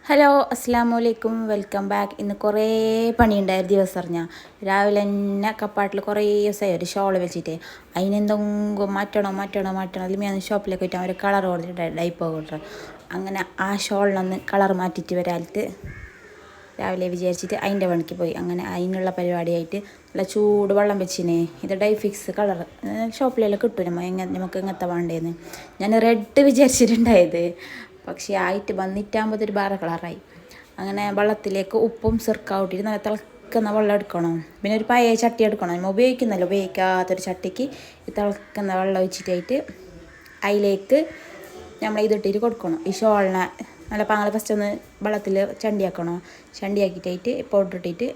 Hello അസ്സാം വലൈക്കും welcome back. ഇന്ന് കുറേ പണിയുണ്ടായിരുന്നു ദിവസം അറിഞ്ഞാൽ രാവിലെ തന്നെ കപ്പാട്ടിൽ കുറേ ദിവസമായി ഒരു ഷോൾ വെച്ചിട്ട് അതിനെന്തെങ്കിലും മാറ്റണം അല്ലെങ്കിൽ ഞാൻ ഷോപ്പിലേക്ക് പോയിട്ട് അവർ കളർ കൊടുത്തിട്ട് ഡൈപ്പ് കൊടുത്തത്. അങ്ങനെ ആ ഷോളിനൊന്ന് കളർ മാറ്റിയിട്ട് വരാലിട്ട് രാവിലെ വിചാരിച്ചിട്ട് അതിൻ്റെ പണിക്ക് പോയി. അങ്ങനെ അതിനുള്ള പരിപാടിയായിട്ട് നല്ല ചൂട് വെള്ളം വെച്ചിന്. ഇത് ഡൈ ഫിക്സ് കളർ ഷോപ്പിലെല്ലാം കിട്ടും നമുക്ക് എങ്ങനത്തെ വേണ്ടതെന്ന്. ഞാൻ റെഡ് വിചാരിച്ചിട്ടുണ്ടായത്, പക്ഷേ ആയിട്ട് വന്നിട്ടാകുമ്പോൾ ഒരു വേറെ കളറായി. അങ്ങനെ വെള്ളത്തിലേക്ക് ഉപ്പും സിർക്ക ഇട്ടിട്ട് നല്ല തിളക്കുന്ന വെള്ളം എടുക്കണം. പിന്നെ ഒരു പഴയ ചട്ടി എടുക്കണം, നമ്മൾ ഉപയോഗിക്കാത്തൊരു ചട്ടിക്ക് തിളക്കുന്ന വെള്ളം ഒഴിച്ചിട്ടായിട്ട് അതിലേക്ക് നമ്മൾ ഇതിട്ടിട്ട് കൊടുക്കണം. ഈ ഷോളിനെ നല്ല പാങ്ങൾ ഫസ്റ്റ് ഒന്ന് വെള്ളത്തിൽ ചണ്ടിയാക്കിയിട്ടായിട്ട് പൗഡർ ഇട്ടിട്ട്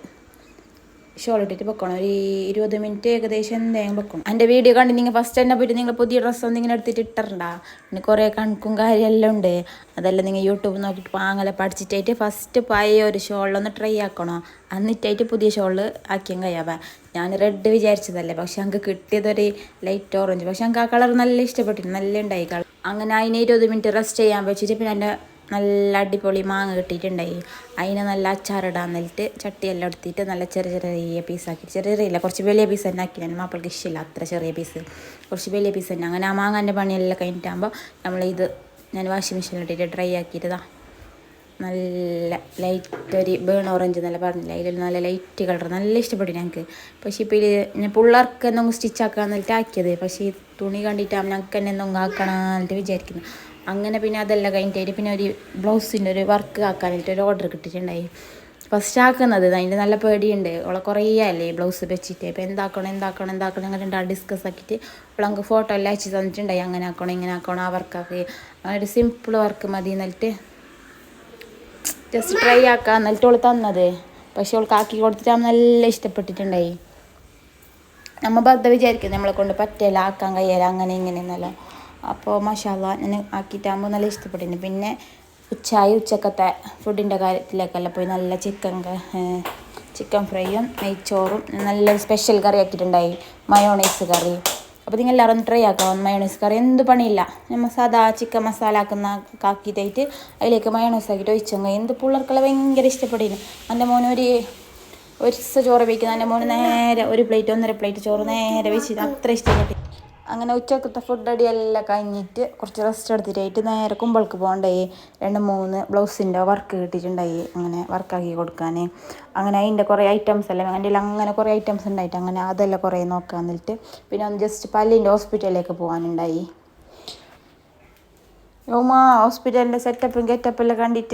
ഷോൾ ഇട്ടിട്ട് വെക്കണം. ഒരു 20 മിനിറ്റ് ഏകദേശം എന്തെങ്കിലും വെക്കണം. എൻ്റെ വീഡിയോ കണ്ട് നിങ്ങൾ ഫസ്റ്റ് തന്നെ പോയിട്ട് നിങ്ങൾ പുതിയ ഡ്രസ്സ് ഒന്നിങ്ങനെ എടുത്തിട്ട് ഇട്ടിട്ടുണ്ടാ. പിന്നെ കുറേ കണക്കും കാര്യമെല്ലാം ഉണ്ട്. അതെല്ലാം നിങ്ങൾ യൂട്യൂബ് നോക്കിയിട്ട് പാങ്ങല പഠിച്ചിട്ടായിട്ട് ഫസ്റ്റ് പഴയ ഒരു ഷോളിലൊന്ന് ട്രൈ ആക്കണം. എന്നിട്ടായിട്ട് പുതിയ ഷോളിൽ ആക്കിയാൽ കഴിയാവേ. ഞാൻ റെഡ് വിചാരിച്ചതല്ലേ, പക്ഷെ ഞങ്ങൾക്ക് കിട്ടിയതൊരു ലൈറ്റ് ഓറഞ്ച്. പക്ഷെ ഞങ്ങൾക്ക് ആ കളർ നല്ല ഇഷ്ടപ്പെട്ടിരുന്നു, നല്ല ഉണ്ടായി കളർ. അങ്ങനെ അതിന് 20 മിനിറ്റ് റെസ്റ്റ് ചെയ്യാൻ വെച്ചിട്ട് പിന്നെ എൻ്റെ നല്ല അടിപൊളി മാങ്ങ കിട്ടിയിട്ടുണ്ടായി. അതിനെ നല്ല അച്ചാറിടാൻ എന്നിട്ട് ചട്ടിയെല്ലാം എടുത്തിട്ട് നല്ല ചെറിയ പീസാക്കി, ചെറിയ കുറച്ച് വലിയ പീസ് തന്നെ ആക്കി. ഞാൻ മാപ്പിൾക്ക് ഇഷ്ടമില്ല അത്ര ചെറിയ പീസ്, കുറച്ച് വലിയ പീസ് തന്നെ. അങ്ങനെ ആ മാങ്ങാൻ്റെ പണിയെല്ലാം കഴിഞ്ഞിട്ടാകുമ്പോൾ ഞാൻ വാഷിംഗ് മെഷീനിലിട്ടിട്ട് ഡ്രൈ ആക്കിയിട്ടതാ. നല്ല ലൈറ്റ് ഒരു ബേൺ ഓറഞ്ച് നല്ല പറഞ്ഞില്ല, അതിൽ നല്ല ലൈറ്റ് കളർ നല്ല ഇഷ്ടപ്പെട്ടു ഞങ്ങൾക്ക്. പക്ഷേ ഇപ്പോൾ ഞാൻ പിള്ളേർക്ക് എന്തെങ്കിലും സ്റ്റിച്ച് ആക്കാൻ എന്നിട്ട് ആക്കിയത്, പക്ഷേ ഈ തുണി കണ്ടിട്ടാകുമ്പോൾ ഞങ്ങൾക്ക് തന്നെ എന്തെങ്കിലും ആക്കണം എന്നിട്ട് വിചാരിക്കുന്നു. അങ്ങനെ പിന്നെ അതെല്ലാം കഴിഞ്ഞിട്ട് പിന്നെ ഒരു ബ്ലൗസിൻ്റെ ഒരു വർക്ക് ആക്കാനായിട്ട് ഒരു ഓർഡർ കിട്ടിയിട്ടുണ്ടായി. ഫസ്റ്റ് ആക്കുന്നത് അതിൻ്റെ നല്ല പേടിയുണ്ട്. അവളെ കുറേ അല്ലേ ബ്ലൗസ് വെച്ചിട്ട്. ഇപ്പോൾ എന്താക്കണം അങ്ങനെ രണ്ടാൾ ഡിസ്കസ് ആക്കിയിട്ട് അവളങ്ങ് ഫോട്ടോ എല്ലാം അയച്ച് തന്നിട്ടുണ്ടായി. അങ്ങനെ ആക്കണം ഇങ്ങനെ ആക്കണം, ആ വർക്കാക്കി അങ്ങനെ ഒരു സിമ്പിൾ വർക്ക് മതി എന്നിട്ട് ജസ്റ്റ് ട്രൈ ആക്കാം എന്നിട്ട് അവൾ തന്നത്. പക്ഷെ അവൾക്ക് ആക്കി കൊടുത്തിട്ട് നല്ല ഇഷ്ടപ്പെട്ടിട്ടുണ്ടായി. നമ്മൾ വെറുതെ വിചാരിക്കുന്നത് നമ്മളെ കൊണ്ട് പറ്റില്ല, ആക്കാൻ കഴിയില്ല, അങ്ങനെ ഇങ്ങനെയെന്നല്ല. അപ്പോൾ മാഷാ അല്ലാഹ് ഞാൻ ആക്കിയിട്ടാകുമ്പോൾ നല്ല ഇഷ്ടപ്പെട്ടിട്ടുണ്ട്. പിന്നെ ഉച്ചക്കത്തെ ഫുഡിൻ്റെ കാര്യത്തിലേക്കെല്ലാം പോയി നല്ല ചിക്കൻ ഫ്രൈയും നെയ്ച്ചോറും നല്ലൊരു സ്പെഷ്യൽ കറി ആക്കിയിട്ടുണ്ടായി, മയോണൈസ് കറി. അപ്പോൾ നിങ്ങൾ എല്ലാവരും ട്രൈ ആക്കാം. മയോണൈസ് കറി എന്ത് പണിയില്ല, നമ്മൾ സാധാ ചിക്കൻ മസാല ആക്കിയിട്ടായിട്ട് അതിലേക്ക് മയോണൈസ് ആക്കിയിട്ട് ഒഴിച്ചങ്ങ് എന്ത് പിള്ളേർക്കെല്ലാം ഭയങ്കര ഇഷ്ടപ്പെട്ടിരുന്നു. എൻ്റെ മോന് ഒരു ചോറ് വയ്ക്കുന്ന എൻ്റെ മോന് നേരെ 1 പ്ലേറ്റ് 1.5 പ്ലേറ്റ് ചോറ് നേരെ വെച്ചിട്ട് അത്ര ഇഷ്ടപ്പെട്ടി. അങ്ങനെ ഉച്ചക്കത്തെ ഫുഡ് അടിയെല്ലാം കഴിഞ്ഞിട്ട് കുറച്ച് റെസ്റ്റ് എടുത്തിട്ടായിട്ട് നേരെ കുമ്പൾക്ക് പോകണ്ടായി. 2-3 ബ്ലൗസിൻ്റെ വർക്ക് കിട്ടിയിട്ടുണ്ടായി, അങ്ങനെ വർക്കാക്കി കൊടുക്കാൻ. അങ്ങനെ അതിൻ്റെ കുറേ ഐറ്റംസ് എല്ലാം എൻ്റെ അങ്ങനെ കുറേ ഐറ്റംസ് ഉണ്ടായിട്ട് അങ്ങനെ അതെല്ലാം കുറേ നോക്കാൻ എന്നിട്ട് പിന്നെ ഒന്ന് ജസ്റ്റ് പല്ലിൻ്റെ ഹോസ്പിറ്റലിലേക്ക് പോകാനുണ്ടായി. ഹോസ്പിറ്റലിൻ്റെ സെറ്റപ്പും ഗെറ്റപ്പെല്ലാം കണ്ടിട്ട്